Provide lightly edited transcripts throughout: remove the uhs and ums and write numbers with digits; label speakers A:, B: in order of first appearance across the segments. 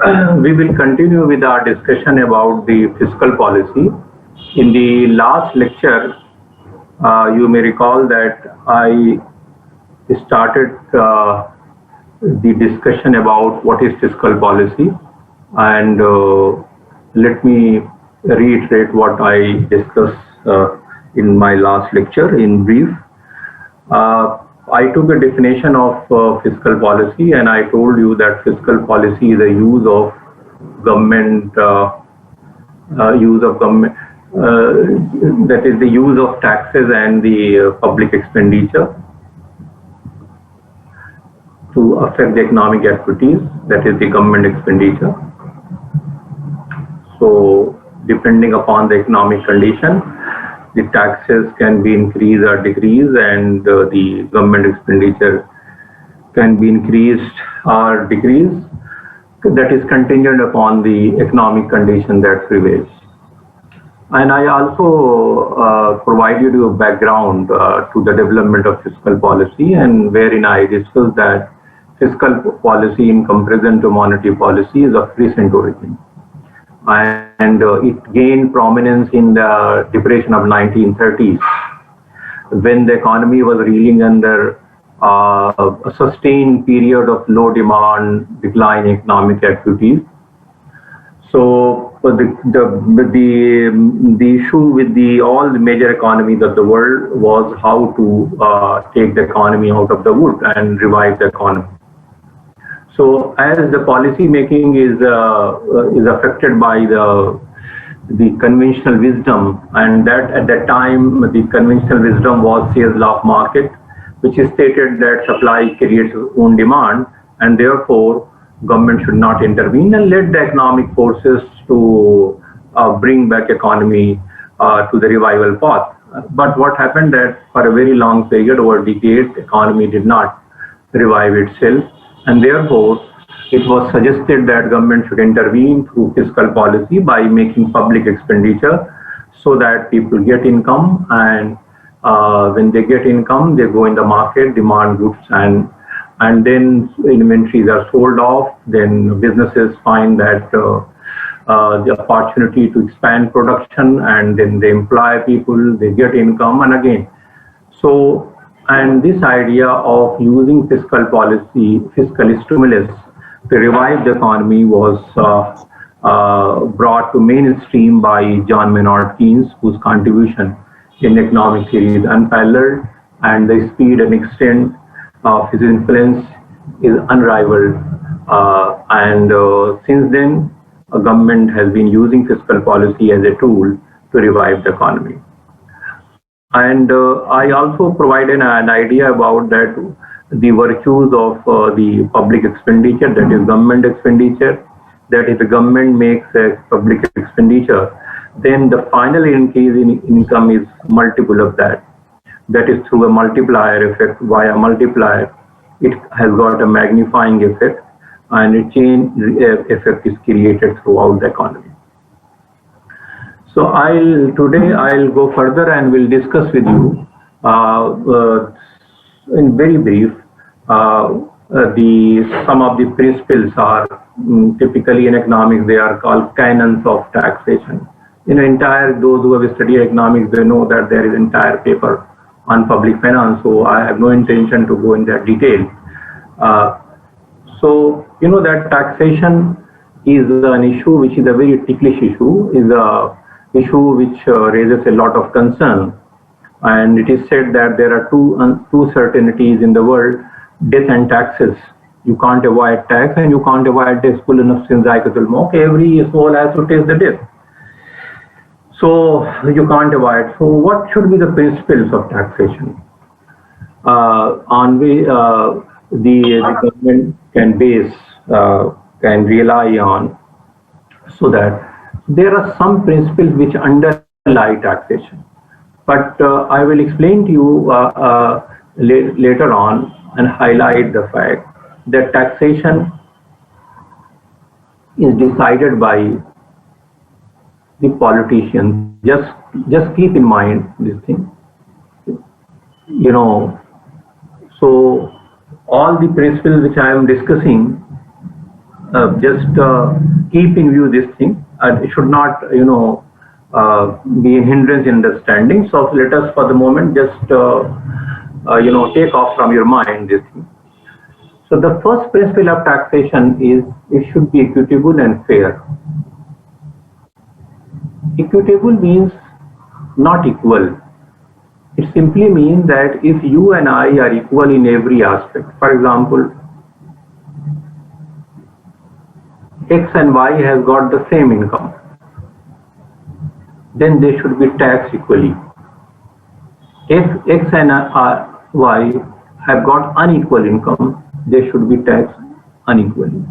A: We will continue with our discussion about the fiscal policy. In the last lecture, you may recall that I started the discussion about what is fiscal policy, and let me reiterate what I discussed in my last lecture in brief. Uh, I took a definition of fiscal policy, and I told you that fiscal policy is a use of government, that is the use of taxes and the public expenditure to affect the economic activities, that is the government expenditure. So, depending upon the economic condition, the taxes can be increased or decreased, and the government expenditure can be increased or decreased. That is contingent upon the economic condition that prevails. And I also provided you a background to the development of fiscal policy, and wherein I discussed that fiscal policy in comparison to monetary policy is of recent origin. And it gained prominence in the depression of 1930s, when the economy was reeling under a sustained period of low demand, decline in economic activities. So the issue with all the major economies of the world was how to take the economy out of the wood and revive the economy. So as the policy making is affected by the conventional wisdom, and that at that time the conventional wisdom was Say's law of market, which is stated that supply creates its own demand, and therefore government should not intervene and let the economic forces to bring back economy to the revival path. But what happened that for a very long period, over decades, economy did not revive itself, and therefore it was suggested that government should intervene through fiscal policy by making public expenditure so that people get income, and when they get income, they go in the market, demand goods, and then inventories are sold off. Then businesses find that the opportunity to expand production, and then they employ people, they get income, and again. So, and this idea of using fiscal policy, fiscal stimulus to revive the economy was brought to mainstream by John Maynard Keynes, whose contribution in economic theory is unparalleled, and the speed and extent of his influence is unrivaled. Since then, a government has been using fiscal policy as a tool to revive the economy. And I also provided an idea about that the virtues of the public expenditure, that is government expenditure, that if the government makes a public expenditure, then the final increase in income is multiple of that. That is through a multiplier effect. Via multiplier, it has got a magnifying effect, and a chain effect is created throughout the economy. So today I'll go further and will discuss with you in very brief some of the principles are typically in economics they are called canons of taxation. In those who have studied economics, they know that there is entire paper on public finance, so I have no intention to go in that detail. So you know that taxation is an issue which is a very ticklish issue, is a issue which raises a lot of concern, and it is said that there are two certainties in the world: death and taxes. You can't avoid tax, and you can't avoid death. Every soul has to taste the death. So you can't avoid. So what should be the principles of taxation? On the government can base, can rely on, so that there are some principles which underlie taxation. But I will explain to you later on and highlight the fact that taxation is decided by the politicians. Just keep in mind this thing. You know, so all the principles which I am discussing just keep in view this thing. It should not, be a hindrance in understanding. So let us, for the moment, just take off from your mind this thing. So the first principle of taxation is it should be equitable and fair. Equitable means not equal. It simply means that if you and I are equal in every aspect, for example, X and Y has got the same income, then they should be taxed equally. If X and Y have got unequal income, they should be taxed unequally.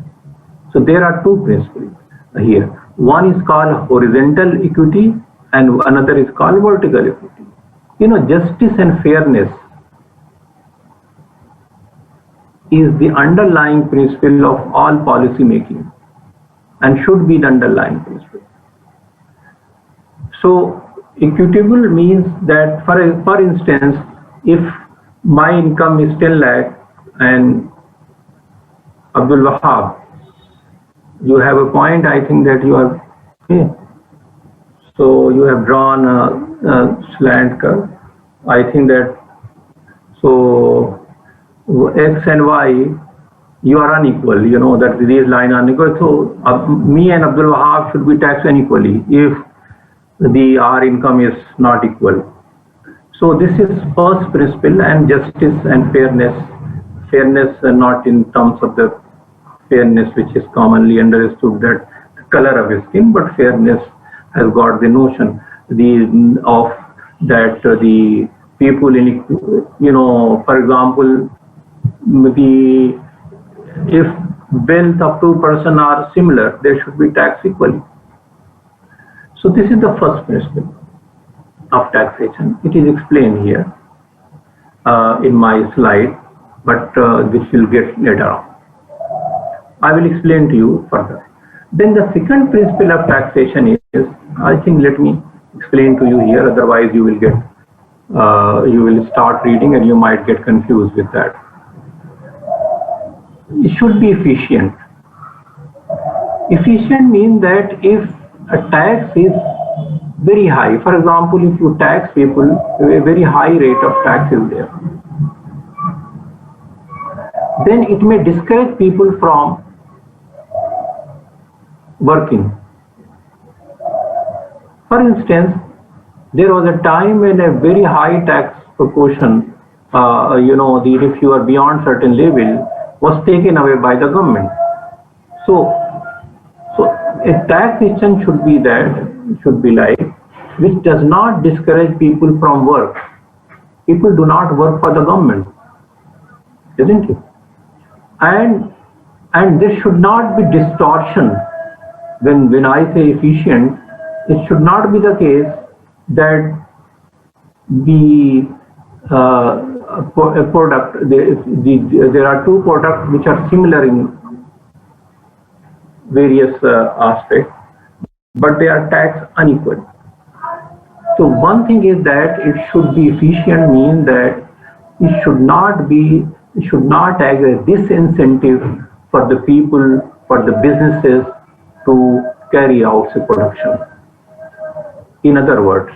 A: So there are two principles here. One is called horizontal equity and another is called vertical equity. Justice and fairness is the underlying principle of all policy making and should be the underlying principle. So equitable means that, for instance, if my income is 10 lakh and Abdul Wahab, you have a point, I think that you are okay. So you have drawn a slant curve. I think that, so X and Y, you are unequal, that these lines are unequal. So me and Abdul Wahab should be taxed unequally if our income is not equal. So this is first principle, and justice and fairness not in terms of the fairness which is commonly understood, that the color of his skin, but fairness has got the notion of that the people in, for example, if wealth of two persons are similar, they should be taxed equally. So this is the first principle of taxation. It is explained here in my slide, but this will get later on. I will explain to you further. Then the second principle of taxation is, I think, let me explain to you here, otherwise you will get, you will start reading and you might get confused with that. It should be efficient. Efficient means that if a tax is very high, for example, if you tax people, a very high rate of tax is there, then it may discourage people from working. For instance, there was a time when a very high tax proportion, if you are beyond certain level, was taken away by the government. So a tax system should be like, which does not discourage people from work. People do not work for the government, isn't it? And there should not be distortion. When I say efficient, it should not be the case that the product, there are two products which are similar in various aspects, but they are taxed unequally. So one thing is that it should be efficient, means that it should not act as a disincentive for the people, for the businesses to carry out the production. In other words,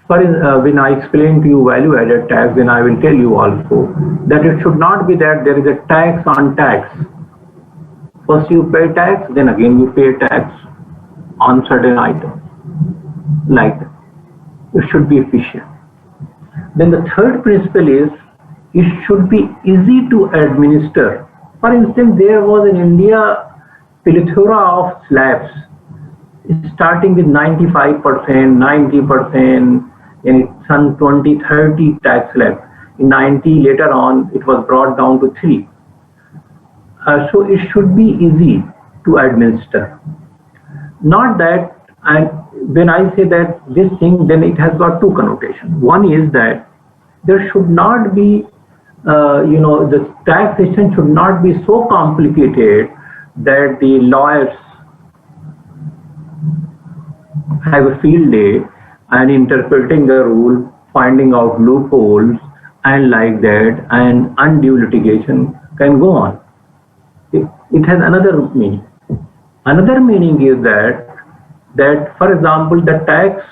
A: when I explain to you value-added tax, then I will tell you also that it should not be that there is a tax on tax. First you pay tax, then again you pay tax on certain items. Like that. It should be efficient. Then the third principle is it should be easy to administer. For instance, there was in India plethora of slabs, starting with 95%, 90%, in some 20, 30 tax slabs. In 90, later on, it was brought down to 3. So it should be easy to administer. Not that, and when I say that this thing, then it has got two connotations. One is that there should not be, the tax system should not be so complicated that the lawyers have a field day and interpreting the rule, finding out loopholes and like that, and undue litigation can go on. it has another meaning. Another meaning is that for example, the tax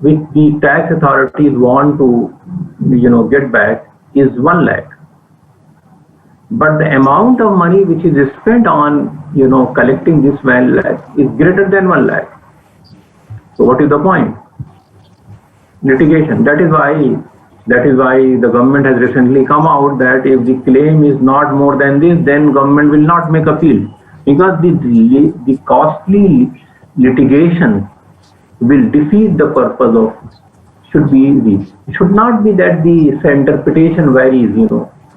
A: which the tax authorities want to get back is 1 lakh, but the amount of money which is spent on collecting this 1 lakh is greater than 1 lakh. So what is the point? Litigation. That is why the government has recently come out that if the claim is not more than this, then government will not make appeal, because the costly litigation will defeat the purpose of. It should not be that the interpretation varies,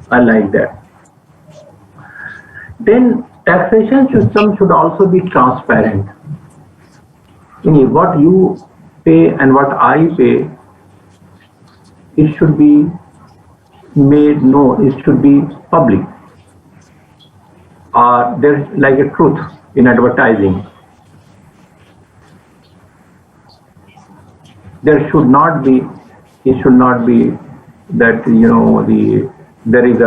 A: unlike that. Then taxation system should also be transparent. What you pay and what I pay, it should be made known, it should be public. There's like a truth in advertising. There should not be, it should not be that, there is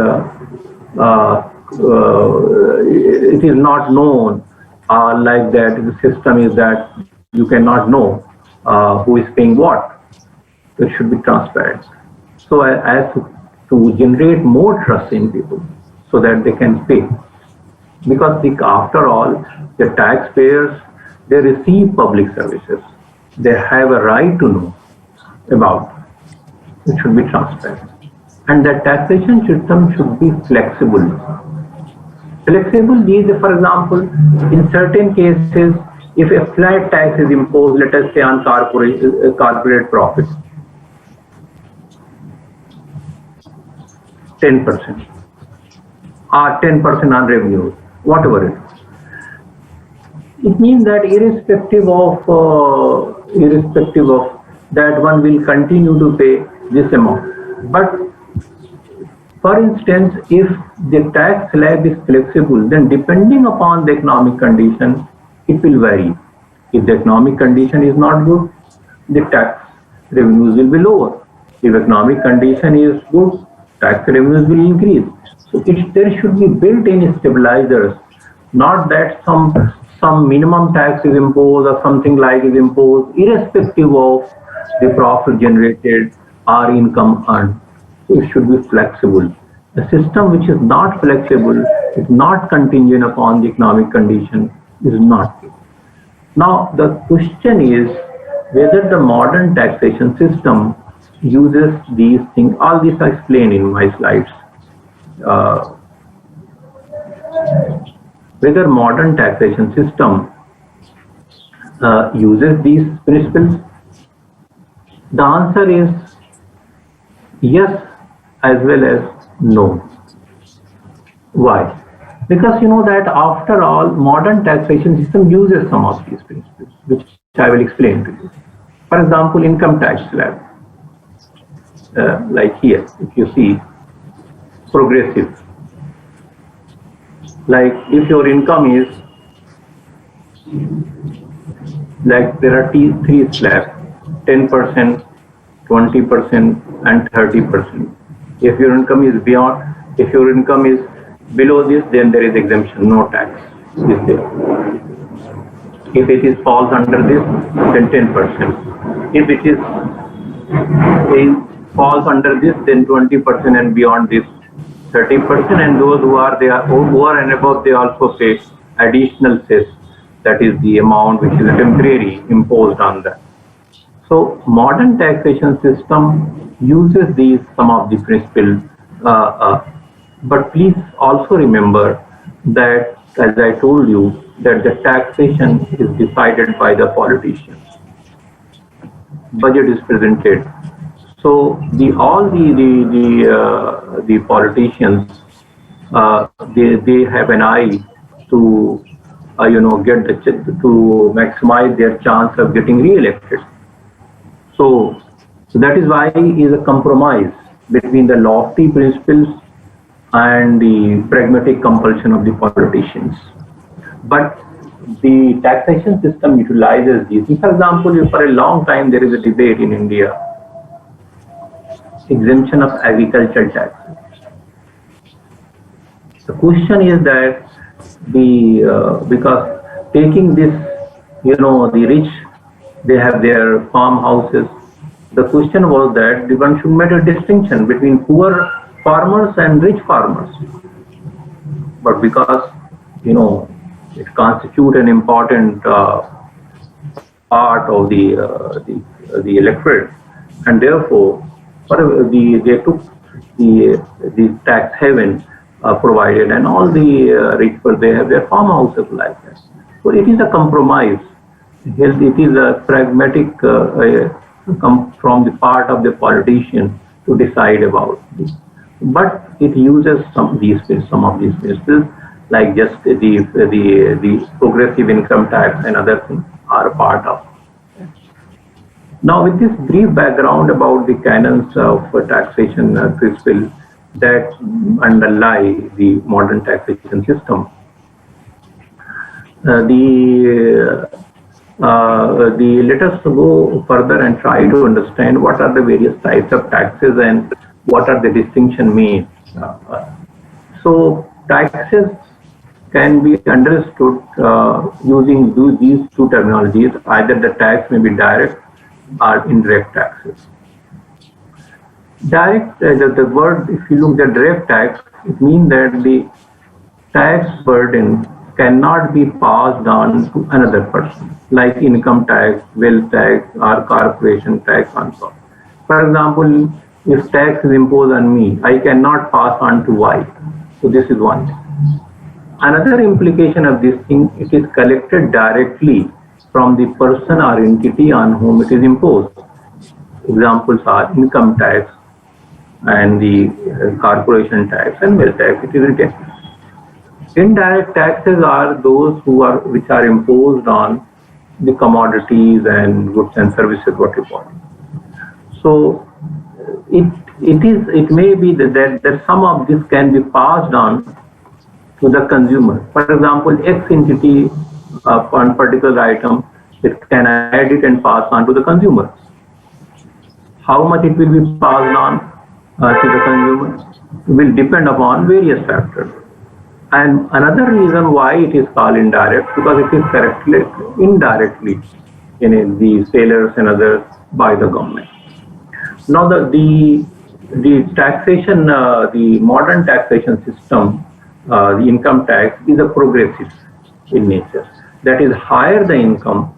A: it is not known like that. The system is that you cannot know who is paying what. It should be transparent. So as to generate more trust in people so that they can pay. Because after all, the taxpayers, they receive public services. They have a right to know about. It should be transparent. And the taxation system should be flexible. Flexible means, for example, in certain cases, if a flat tax is imposed, let us say on corporate profit, 10%, or 10% on revenue, whatever it is. It means that irrespective of that, one will continue to pay this amount. But for instance, if the tax slab is flexible, then depending upon the economic condition, it will vary. If the economic condition is not good, the tax revenues will be lower. If economic condition is good, tax revenues will increase. So there should be built-in stabilizers, not that some minimum tax is imposed or something like is imposed, irrespective of the profit generated or income earned. So it should be flexible. A system which is not flexible, is not contingent upon the economic condition, is not good. Now the question is whether the modern taxation system uses these things. All this I explained in my slides. Whether modern taxation system uses these principles. The answer is yes as well as no. Why? Because that after all, modern taxation system uses some of these principles, which I will explain to you. For example, income tax slab. Like here, if you see, progressive. Like if your income is, like there are three slabs, 10%, 20%, and 30%. If your income is below this, then there is exemption, no tax is there. If it falls under this, then 10%. If it falls under this, then 20%, and beyond this, 30%. And those who are and above, they also pay additional cess. That is the amount which is temporary imposed on them. So modern taxation system uses some of the principles, but please also remember that, as I told you, that the taxation is decided by the politicians. Budget is presented, so all the politicians, they have an eye to to maximize their chance of getting re-elected. So that is why it is a compromise between the lofty principles and the pragmatic compulsion of the politicians. But the taxation system utilizes these. For example, for a long time there is a debate in India, exemption of agricultural taxes. The question is that because taking this, the rich, they have their farmhouses. The question was that one should make a distinction between poor farmers and rich farmers. But because, it constitutes an important part of the electorate, and therefore, they took the tax haven provided, and all the rich people, they have their farmhouses like that. So it is a compromise. It is a pragmatic come from the part of the politician to decide about this. But it uses some of these principles, like just the progressive income tax and other things are a part of. Now, with this brief background about the canons of taxation principle that underlie the modern taxation system, let us go further and try to understand what are the various types of taxes and what are the distinction made. So taxes can be understood using these two terminologies. Either the tax may be direct or indirect taxes. Direct, the word, if you look at direct tax, it means that the tax burden cannot be passed on to another person, like income tax, wealth tax, or corporation tax and so on. For example, if tax is imposed on me, I cannot pass on to Y. So this is one. Another implication of this thing, it is collected directly from the person or entity on whom it is imposed. Examples are income tax and the corporation tax and wealth tax. It is written. Indirect taxes are those which are imposed on the commodities and goods and services, what you call it. So it may be that some of this can be passed on to the consumer. For example, X entity of one particular item, it can add it and pass on to the consumer. How much it will be passed on to the consumer will depend upon various factors. And another reason why it is called indirect, because it is collected indirectly in the sellers and others by the government. Now the taxation, the modern taxation system, the income tax is a progressive in nature. That is, higher the income,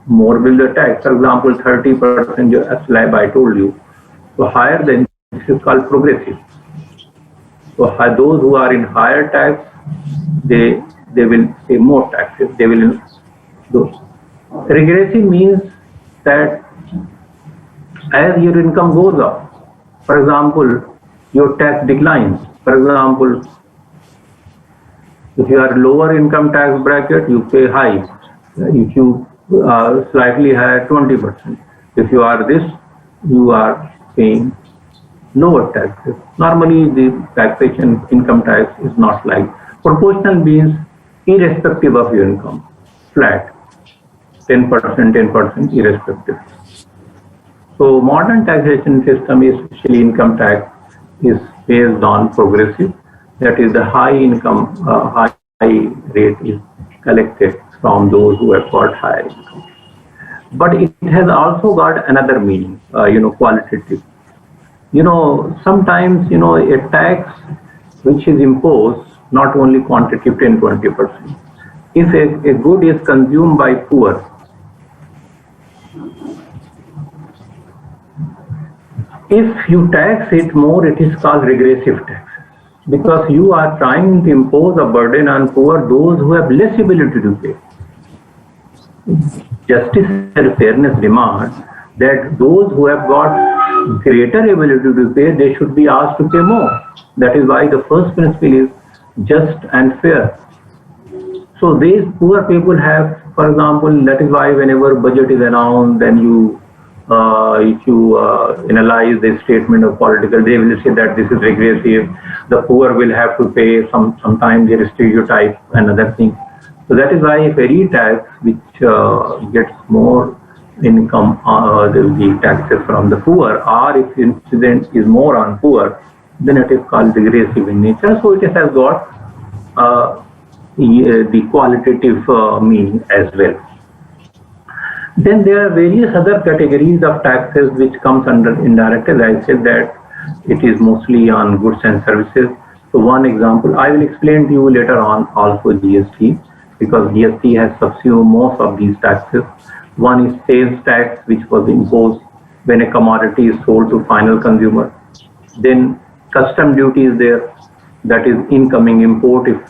A: more will the tax. For example, 30%, as I told you. So higher the income, this is called progressive. So those who are in higher tax, they will pay more taxes. They will do. Regressive means that as your income goes up, for example, your tax declines. For example, if you are lower income tax bracket, you pay high. If you are slightly higher, 20%. If you are this, you are paying lower taxes. Normally, the taxation income tax is not like proportional means irrespective of your income, flat, 10%, irrespective. So modern taxation system, especially income tax, is based on progressive. That is, the high income, high rate is collected from those who have got high income. But it has also got another meaning, qualitative. Sometimes, a tax which is imposed, not only quantitative 10-20%. If a good is consumed by poor, if you tax it more, it is called regressive tax. Because you are trying to impose a burden on poor, those who have less ability to pay. Justice and fairness demands that those who have got greater ability to pay, they should be asked to pay more. That is why the first principle is just and fair. So these poor people have, for example, that is why whenever budget is announced, then if you analyze the statement of political, they will say that this is regressive. The poor will have to pay. Sometimes there is stereotype and other things. So that is why if any tax which gets more income, the taxes from the poor, or if incident is more on poor, then it is called regressive in nature. So it has got the qualitative meaning as well. Then there are various other categories of taxes which comes under indirect. As I said that it is mostly on goods and services. So one example, I will explain to you later on also GST, because GST has subsumed most of these taxes. One is sales tax, which was imposed when a commodity is sold to final consumer. Then custom duty is there, that is incoming import. If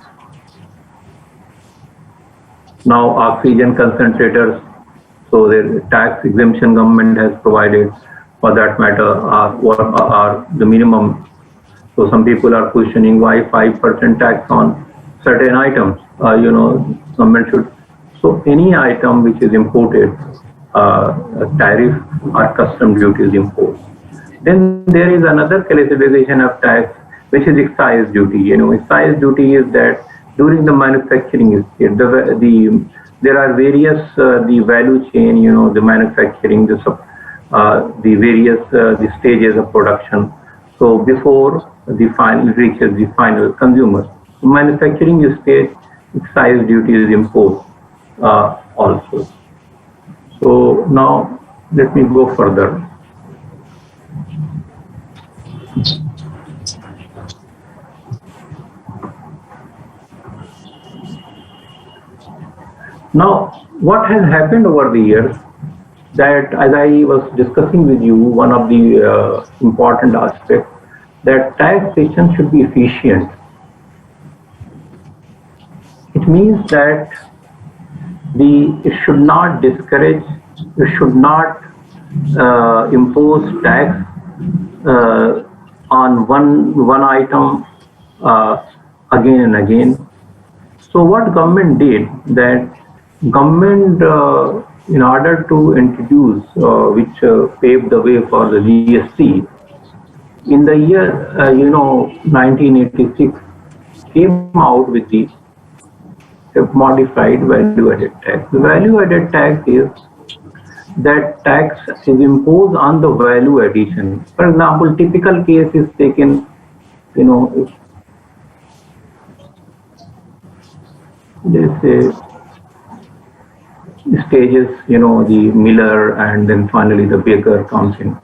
A: now oxygen concentrators, so the tax exemption government has provided for that matter are the minimum. So some people are questioning why 5% tax on certain items. Government should. So any item which is imported, tariff or custom duty is imposed. Then there is another classification of tax, which is excise duty. Excise duty is that during the manufacturing stage, there are various the value chain. The manufacturing, the various the stages of production. So before the final reaches the final consumer, manufacturing stage, excise duty is imposed also. So now let me go further. Now, what has happened over the years, that as I was discussing with you, one of the important aspects, that taxation should be efficient. It means that it should not discourage, it should not impose tax on one item again and again. So what government did, that government in order to introduce, which paved the way for the GST, in the year 1986 came out with the modified value-added tax. The value-added tax is that tax is imposed on the value addition. For example, typical case is taken, let's say stages, the miller and then finally the baker comes in.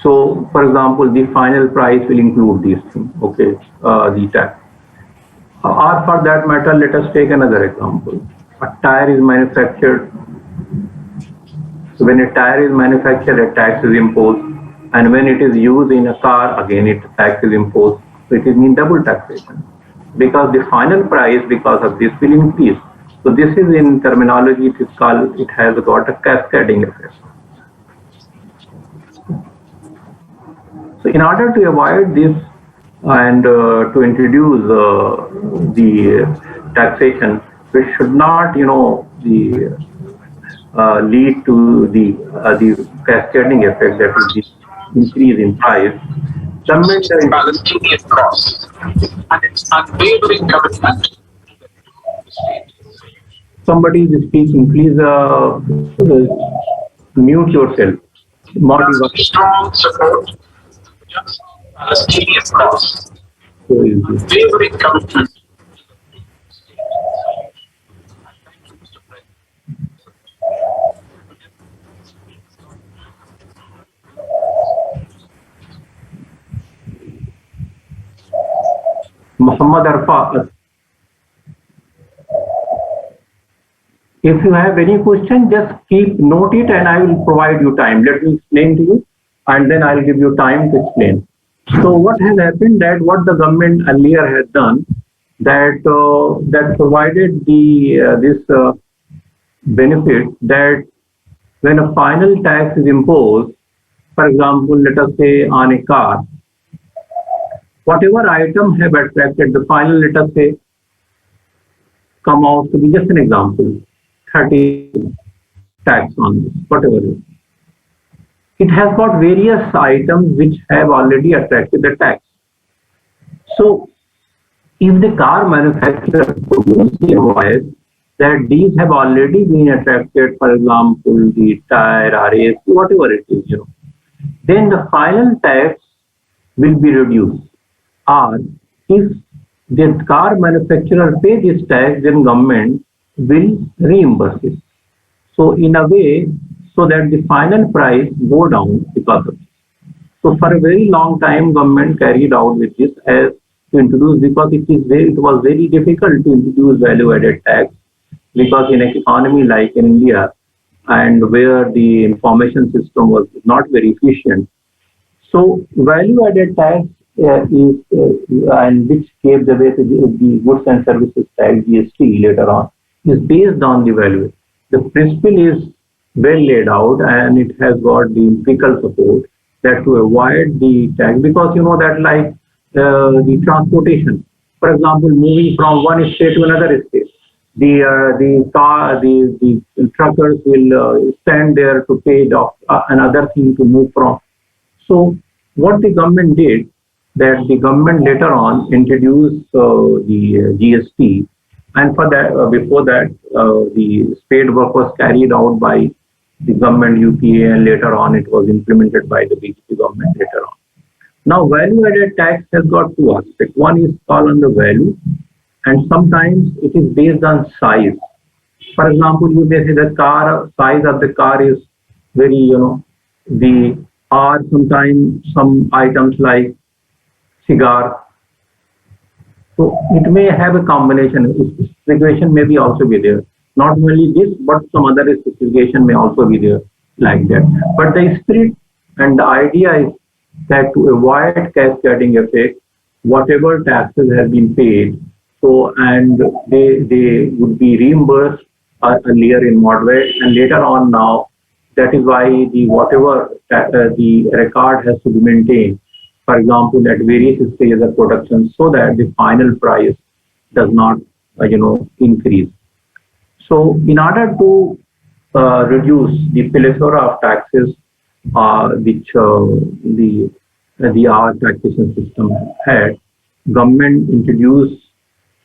A: So, for example, the final price will include these things, okay, the tax. Or for that matter, let us take another example. A tire is manufactured. So when a tire is manufactured, a tax is imposed. And when it is used in a car, again, tax is imposed. So it means double taxation. Because the final price, because of this, will increase. So this is in terminology, it is called, it has got a cascading effect. So in order to avoid this and to introduce the taxation, which should not, lead to the cascading effect, that is the increase in price.
B: Palestinian cause and its unwavering commitment.
A: Somebody is speaking. Please mute yourself.
B: Strong support for the Palestinian cause. Unwavering commitment.
A: Muhammad Arfa. If you have any question, just keep note it and I will provide you time. Let me explain to you and then I'll give you time to explain. So what has happened, that what the government earlier had done, that provided this benefit, that when a final tax is imposed, for example, let us say on a car, whatever item have attracted the final, let us say, come out to be just an example, 30 tax on this, whatever it is. It has got various items which have already attracted the tax. So, if the car manufacturer be aware that these have already been attracted, for example, the tire, RAC, whatever it is, then the final tax will be reduced. Or if the car manufacturer pay this tax, then government will reimburse it. So in a way, so that the final price go down because of it. So for a very long time, government carried out with this as to introduce, because it was very difficult to introduce value-added tax, because in an economy like in India, and where the information system was not very efficient, so value-added tax and which gave the way to the goods and services tax (GST) later on, is based on the value. The principle is well laid out, and it has got the empirical support that to avoid the tax, because you know that like the transportation, for example, moving from one state to another state, the truckers will stand there to pay another thing to move from. So what the government did, that the government later on introduced the GST, and for that before that the spade work was carried out by the government UPA, and later on it was implemented by the BJP government later on. Now value-added tax has got two aspects. One is called on the value, and sometimes it is based on size. For example, you may say the car size of the car is very, or sometimes some items like cigar. So it may have a combination. Specification may be also be there. Not only this, but some other specification may also be there like that. But the spirit and the idea is that to avoid cascading effect, whatever taxes have been paid, so and they would be reimbursed earlier in moderate, and later on now, that is why the whatever the record has to be maintained, for example, at various stages of production, so that the final price does not increase. So in order to reduce the plethora of taxes which our taxation system had, government introduced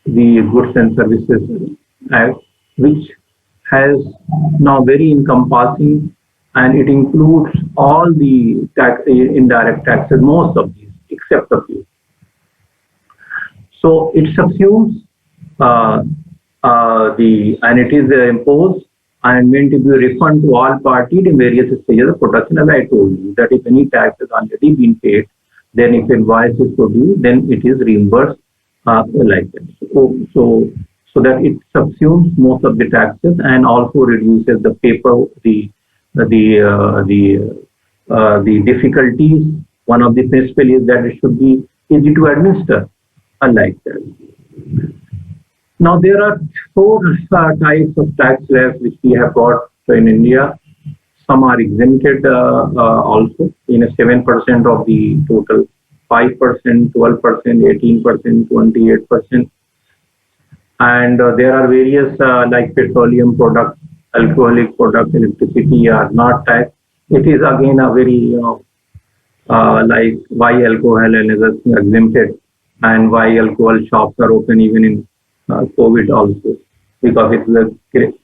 A: the Goods and Services Act, which has now very encompassing, and it includes all the indirect taxes, most of these, except a few. So it subsumes and it is imposed and meant to be refunded to all parties in various stages of production, as I told you, that if any tax has already been paid, then if invoice is produced, then it is reimbursed like that. So that it subsumes most of the taxes and also reduces the the difficulties. One of the principles is that it should be easy to administer, unlike that. Now there are four types of tax slabs which we have got in India. Some are exempted also in 7% of the total, 5%, 12%, 18%, 28%. And there are various like petroleum products, alcoholic products, electricity are not taxed. It is again a very, like why alcohol and others are exempted, and why alcohol shops are open even in COVID also, because it's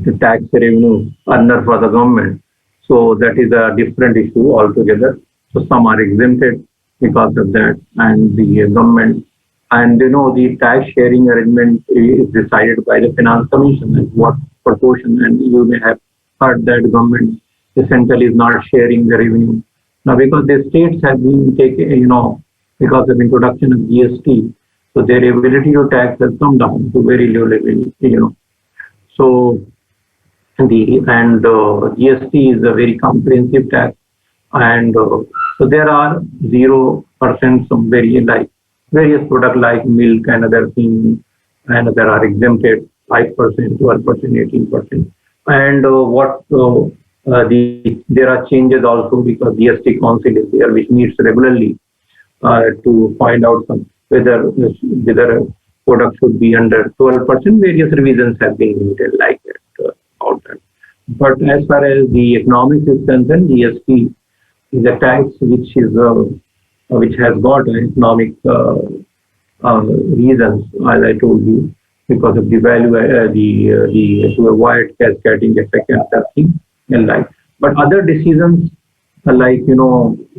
A: a tax revenue earner for the government. So that is a different issue altogether. So some are exempted because of that, and the government, and the tax sharing arrangement is decided by the Finance Commission and what proportion, and you may have heard that government essentially is not sharing the revenue. Now because the states have been taken, because of introduction of GST, so their ability to tax has come down to very low level, So GST is a very comprehensive tax, and so there are 0% some various products like milk and other things, and there are exempted 5%, 12%, 18%. And there are changes also because GST Council is there, which meets regularly to find out whether a product should be under 12%. Various revisions have been needed like that out there. But as far as the economics is concerned, GST is a tax which has got economic reasons, as I told you, because of the value, to avoid cascading effect and other things in life. But other decisions, like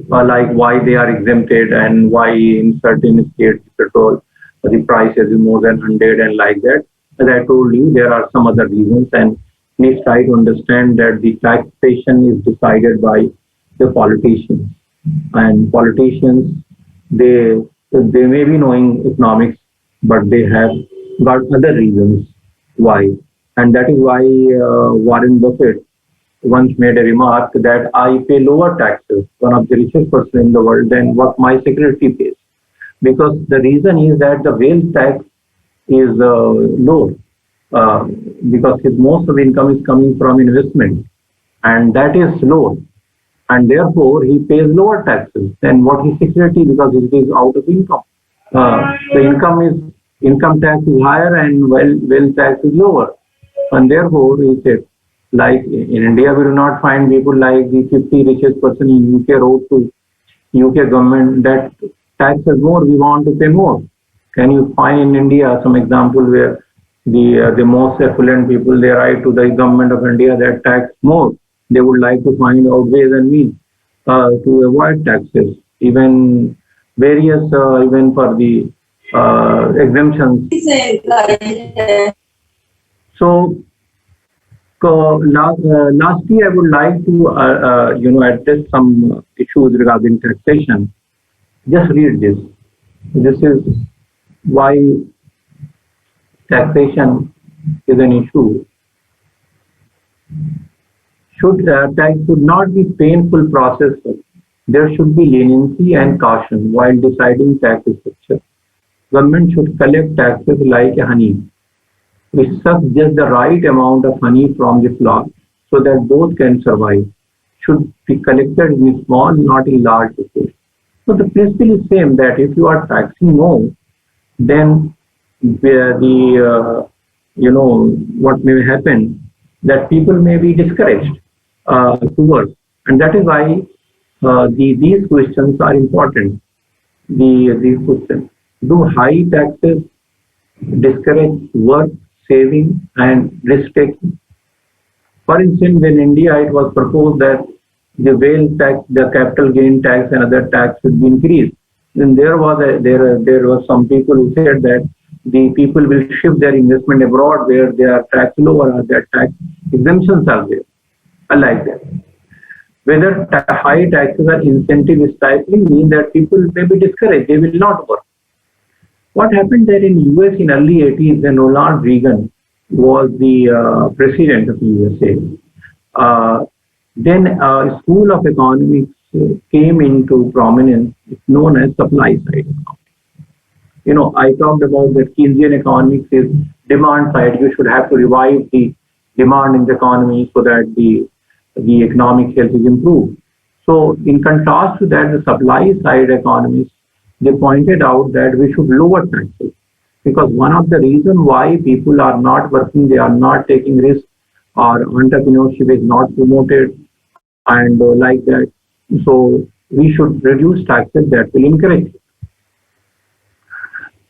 A: like why they are exempted and why in certain states petrol the prices is more than 100 and like that. As I told you, there are some other reasons, and please try to understand that the taxation is decided by the politicians, and politicians, they may be knowing economics, but they have got other reasons why, and that is why Warren Buffett once made a remark that I pay lower taxes, one of the richest person in the world, than what my secretary pays. Because the reason is that the wealth tax is low, uh, because his most of income is coming from investment, and that is low, and therefore he pays lower taxes than what his secretary, because it is out of income. The income tax is higher and wealth tax is lower, and therefore he said, like in India, we do not find people like the 50 richest person in UK wrote to UK government that tax is more, we want to pay more. Can you find in India some example where the most affluent people, they write to the government of India that tax more? They would like to find out ways and means to avoid taxes, even various even for the exemptions. So lastly, I would like to address some issues regarding taxation. Just read this. This is why taxation is an issue. Tax should not be painful process. There should be leniency and caution while deciding tax structure. Government should collect taxes like honey, which sucks just the right amount of honey from the flock so that both can survive. Should be collected in small, not in large proportion. So the principle is same, that if you are taxing more, then what may happen, that people may be discouraged to work, and that is why these questions are important. These questions: do high taxes discourage work, saving, and risk taking? For instance, in India, it was proposed that the wealth tax, the capital gain tax, and other tax should be increased. Then there was some people who said that the people will shift their investment abroad where they are tax lower or their tax exemptions are there. I like that. Whether high taxes or incentive stifling mean that people may be discouraged, they will not work. What happened there in US in early 80s when Ronald Reagan was the president of USA? Then a school of economics came into prominence. It's known as supply side economics. I talked about that Keynesian economics is demand side. You should have to revive the demand in the economy so that the economic health is improved. So in contrast to that, the supply side economists, they pointed out that we should lower taxes, because one of the reasons why people are not working, they are not taking risks, or entrepreneurship is not promoted, and like that. So we should reduce taxes that will encourage it.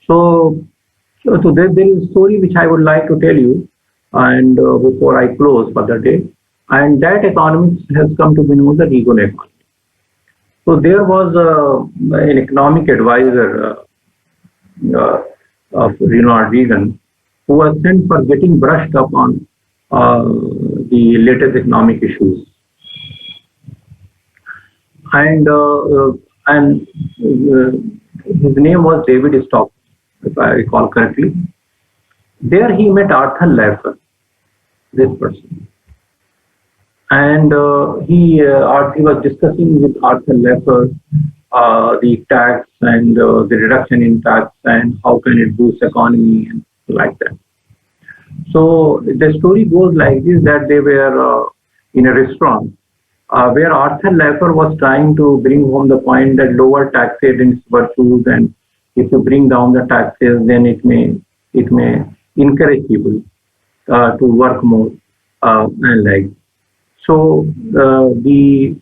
A: So there is a story which I would like to tell you, and before I close for the day, and that economics has come to be known as the Reagan economy. So there was an economic advisor of Ronald Reagan who was sent for getting brushed up on the latest economic issues, and his name was David Stock, if I recall correctly. There he met Arthur Laffer, this person, and he was discussing with Arthur Laffer the tax and the reduction in tax and how can it boost economy and like that. So the story goes like this, that they were in a restaurant where Arthur Laffer was trying to bring home the point that lower taxes and its virtues, and if you bring down the taxes, then it may encourage people to work more and like. So the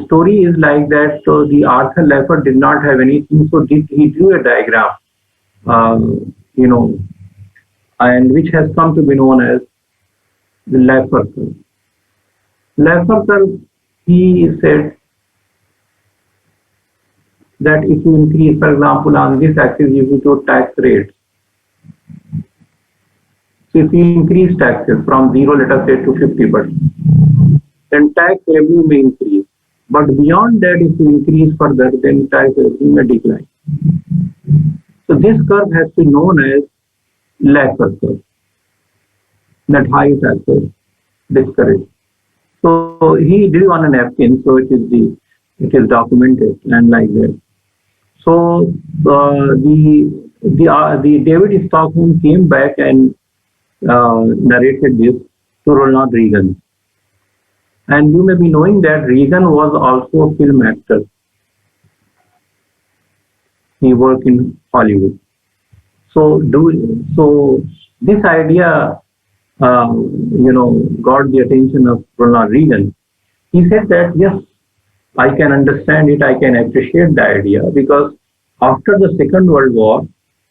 A: story is like that. So the Arthur Laffer did not have anything, so he drew a diagram, and which has come to be known as the Laffer curve. Laffer curve, he said, that if you increase, for example, on this axis, you go to tax rates. So if you increase taxes from 0, let us say, to 50%, then tax revenue may increase. But beyond that, if you increase further, then tax revenue may decline. So this curve has been known as Laffer curve, that high taxes discouraged. So he drew on a napkin, so it is documented and like that. So the David Stockholm came back and narrated this to Ronald Reagan. And you may be knowing that Reagan was also a film actor. He worked in Hollywood. So this idea, got the attention of Ronald Reagan. He said that yes, I can understand it, I can appreciate the idea, because after the Second World War,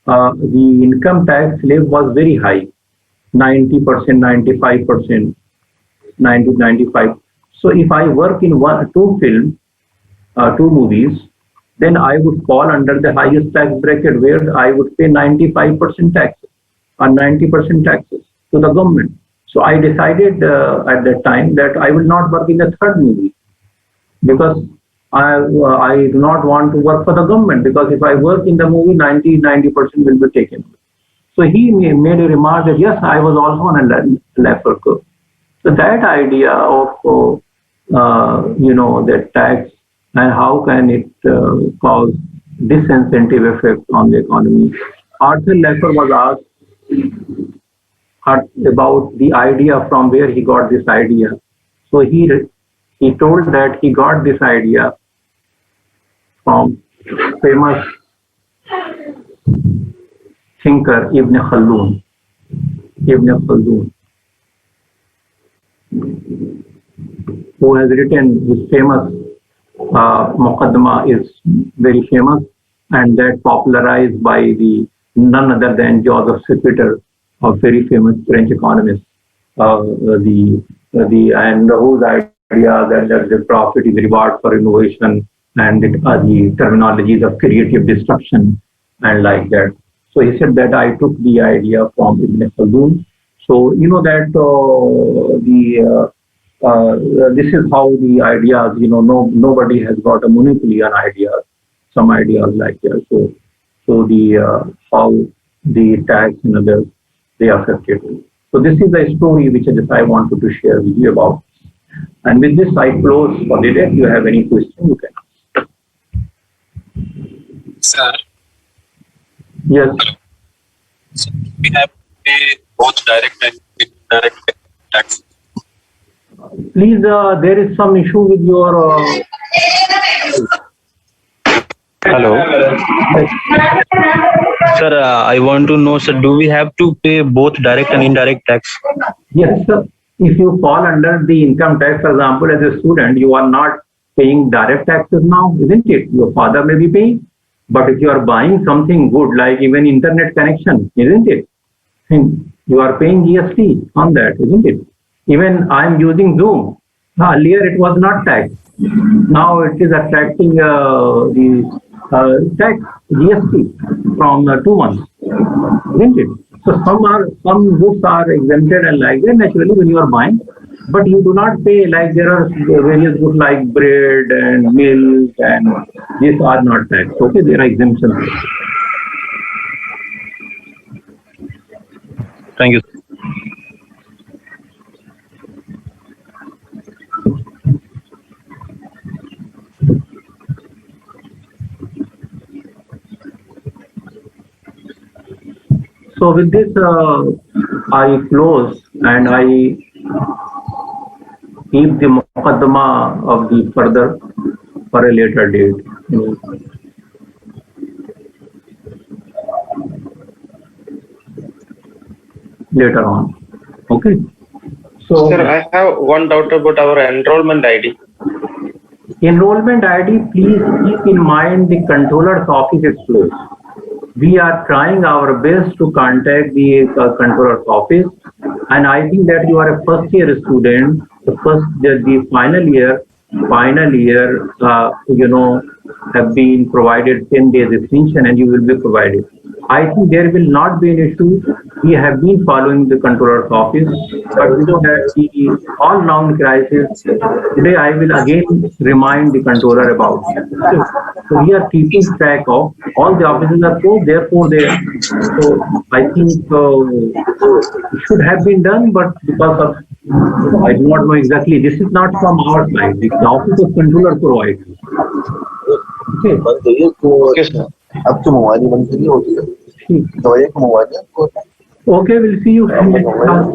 A: the income tax slab was very high, 90%, 95%, 95. So if I work in two movies, then I would fall under the highest tax bracket, where I would pay 95% taxes or 90% taxes to the government. So I decided at that time that I will not work in the third movie, because I do not want to work for the government, because if I work in the movie, 90% will be taken. So he made a remark that yes, I was also on a Laffer curve. So that idea of that tax and how can it cause disincentive effect on the economy. Arthur Laffer was asked about the idea, from where he got this idea. So he told that he got this idea from famous thinker Ibn Khaldun. Who has written his famous Muqaddimah, is very famous, and that popularized by the none other than Joseph Schumpeter, a very famous French economist, and whose idea that the profit is reward for innovation, and the terminologies of creative destruction and like that. So he said that I took the idea from Ibn Khaldun. So you know that this is how the ideas, nobody has got a monopoly on ideas. Some ideas like that. So the how the tax and others, they affect it. So this is the story which I wanted to share with you about. And with this, I close for the day. If you have any question, you can ask.
B: Sir.
A: Yes.
B: So we have to pay both direct and indirect tax.
A: Please, there is some issue with your.
C: Hello. Sir, I want to know, sir, do we have to pay both direct and indirect tax?
A: Yes, sir. If you fall under the income tax, for example, as a student, you are not paying direct taxes now, isn't it? Your father may be paying. But if you are buying something good, like even internet connection, isn't it? You are paying GST on that, isn't it? Even I am using Zoom. Earlier it was not taxed. Now it is attracting the tax GST from 2 months, isn't it? So some goods are exempted and like that naturally when you are buying, but you do not pay, like there are various goods like bread and milk, and these are not taxed. Okay, there are exemptions.
C: Thank you.
A: So with this, I close and I keep the Muqaddimah of the further for a later date. Later on. Okay. So,
D: sir, I have one doubt about our enrollment ID.
A: Enrollment ID, please keep in mind the controller's office is closed. We are trying our best to contact the controller's office, and I think that you are a first year student, the final year, have been provided 10 days extension and you will be provided. I think there will not be an issue. We have been following the controller's office, but we know that the all-round crisis, today I will again remind the controller about it. So we are keeping track of all the offices are closed, therefore so I think it should have been done, but because of, I do not know exactly, this is not from our side, the office of controller provides. Okay.
E: बंद करिए तो
D: Okay, sir.
E: अब तो mobile बंद करिए हो गया दवाइयाँ को मोबाइल है आपको
A: Okay, we'll see you from next class.